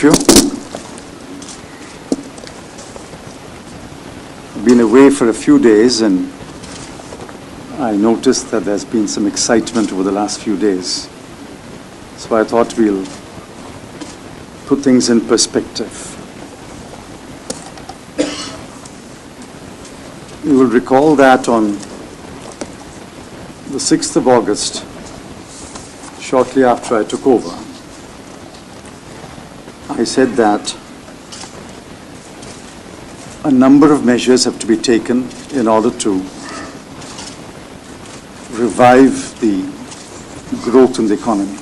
you. I've been away for a few days and I noticed that there's been some excitement over the last few days. So I thought we'll put things in perspective. You will recall that on the 6th of August, shortly after I took over, I said that a number of measures have to be taken in order to revive the growth in the economy.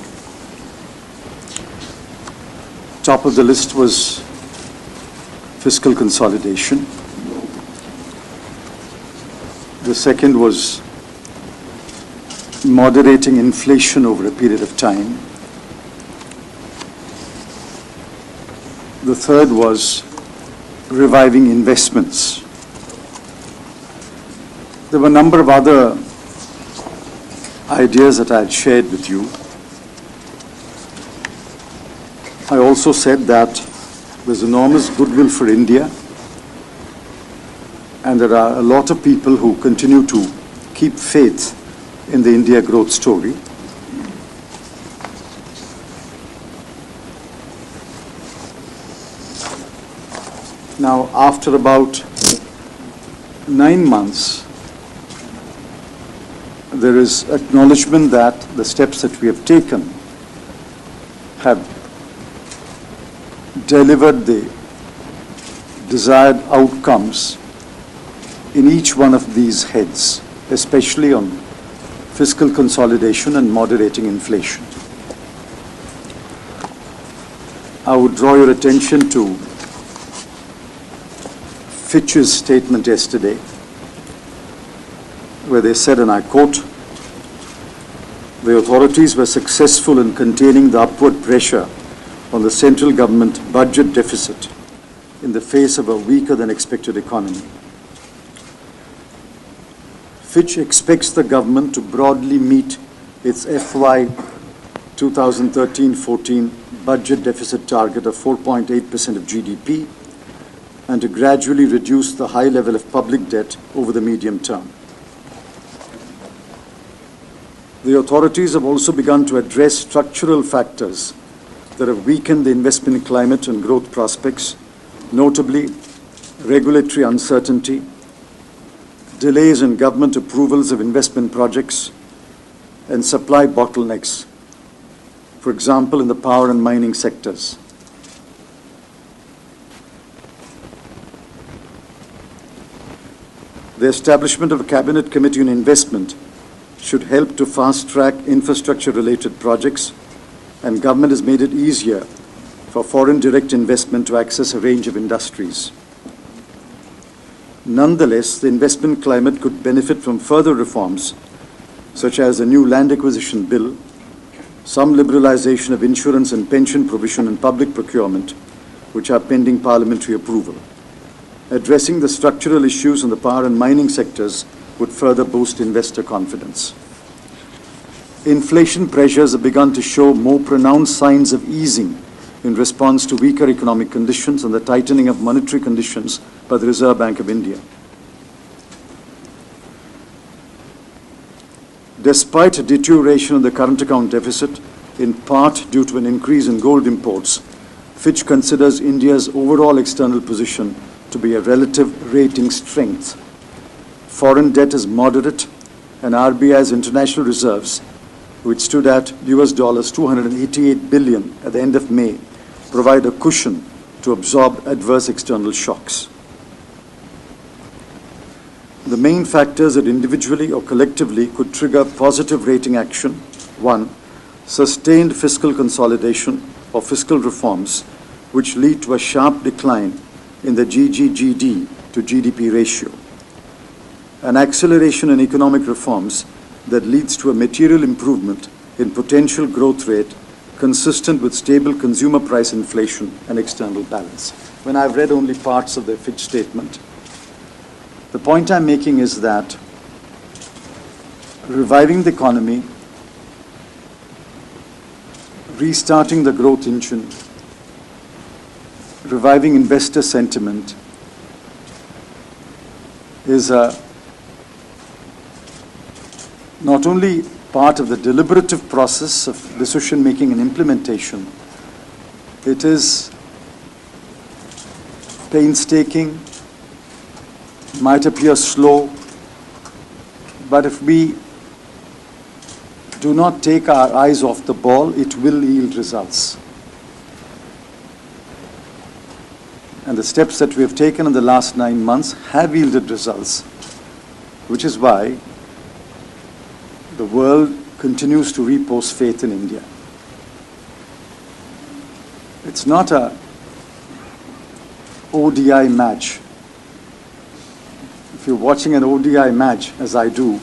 Top of the list was fiscal consolidation. The second was moderating inflation over a period of time. The third was reviving investments. There were a number of other ideas that I had shared with you. I also said that there's enormous goodwill for India, and there are a lot of people who continue to keep faith in the India growth story. Now, after about 9 months, there is acknowledgement that the steps that we have taken have delivered the desired outcomes in each one of these heads, especially on fiscal consolidation and moderating inflation. I would draw your attention to Fitch's statement yesterday, where they said, and I quote, "The authorities were successful in containing the upward pressure on the central government budget deficit in the face of a weaker than expected economy." Fitch expects the government to broadly meet its FY 2013-14 budget deficit target of 4.8% of GDP and to gradually reduce the high level of public debt over the medium term. The authorities have also begun to address structural factors that have weakened the investment climate and growth prospects, notably regulatory uncertainty, delays in government approvals of investment projects, and supply bottlenecks, for example, in the power and mining sectors. The establishment of a cabinet committee on investment should help to fast-track infrastructure-related projects, and government has made it easier for foreign direct investment to access a range of industries. Nonetheless, the investment climate could benefit from further reforms, such as the new land acquisition bill, some liberalization of insurance and pension provision and public procurement, which are pending parliamentary approval. Addressing the structural issues in the power and mining sectors would further boost investor confidence. Inflation pressures have begun to show more pronounced signs of easing in response to weaker economic conditions and the tightening of monetary conditions by the Reserve Bank of India. Despite a deterioration in the current account deficit, in part due to an increase in gold imports, Fitch considers India's overall external position to be a relative rating strength. Foreign debt is moderate, and RBI's international reserves, which stood at US $288 billion at the end of May, provide a cushion to absorb adverse external shocks. The main factors that individually or collectively could trigger positive rating action: 1. Sustained fiscal consolidation or fiscal reforms which lead to a sharp decline in the GGGD to GDP ratio. An acceleration in economic reforms that leads to a material improvement in potential growth rate consistent with stable consumer price inflation and external balance. When I've read only parts of the Fitch statement, the point I'm making is that reviving the economy, restarting the growth engine, reviving investor sentiment is not only part of the deliberative process of decision-making and implementation, it is painstaking, might appear slow, but if we do not take our eyes off the ball, it will yield results. And the steps that we have taken in the last 9 months have yielded results, which is why the world continues to repose faith in India. It's not a ODI match. If you're watching an ODI match, as I do,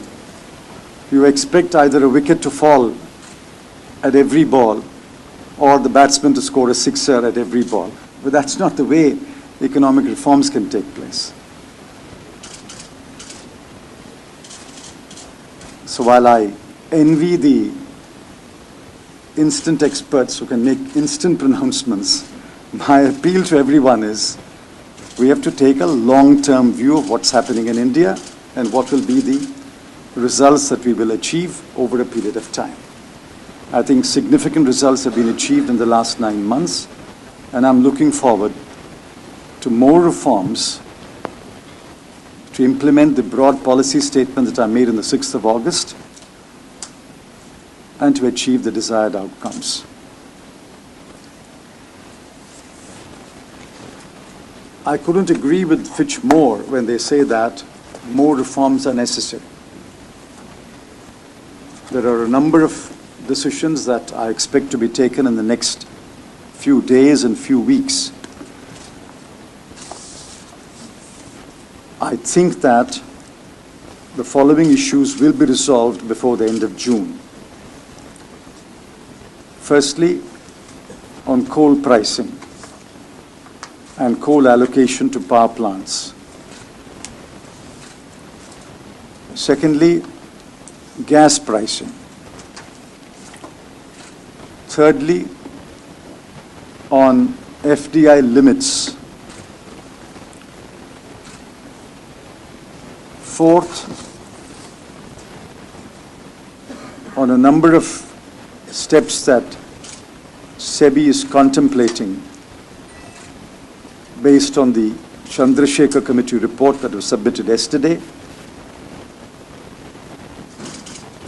you expect either a wicket to fall at every ball or the batsman to score a sixer at every ball. But that's not the way economic reforms can take place. So while I envy the instant experts who can make instant pronouncements, my appeal to everyone is we have to take a long-term view of what's happening in India and what will be the results that we will achieve over a period of time. I think significant results have been achieved in the last 9 months, and I'm looking forward to more reforms to implement the broad policy statement that I made on the 6th of August and to achieve the desired outcomes. I couldn't agree with Fitch more when they say that more reforms are necessary. There are a number of decisions that I expect to be taken in the next few days and few weeks. I think that the following issues will be resolved before the end of June. Firstly, on coal pricing and coal allocation to power plants. Secondly, gas pricing. Thirdly, on FDI limits. Fourth, on a number of steps that SEBI is contemplating based on the Chandrasekhar Committee report that was submitted yesterday,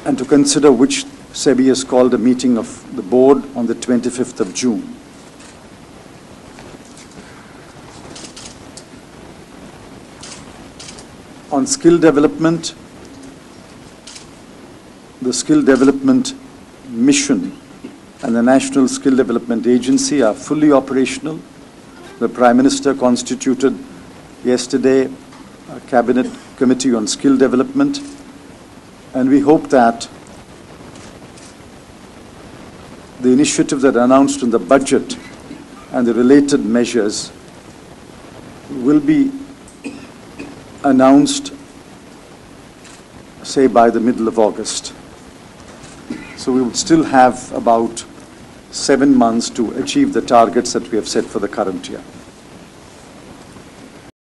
and to consider which SEBI has called a meeting of the board on the 25th of June. On skill development, the Skill Development Mission and the National Skill Development Agency are fully operational. The Prime Minister constituted yesterday a Cabinet Committee on Skill Development, and we hope that the initiatives that are announced in the budget and the related measures will be announced, say, by the middle of August. So we would still have about 7 months to achieve the targets that we have set for the current year.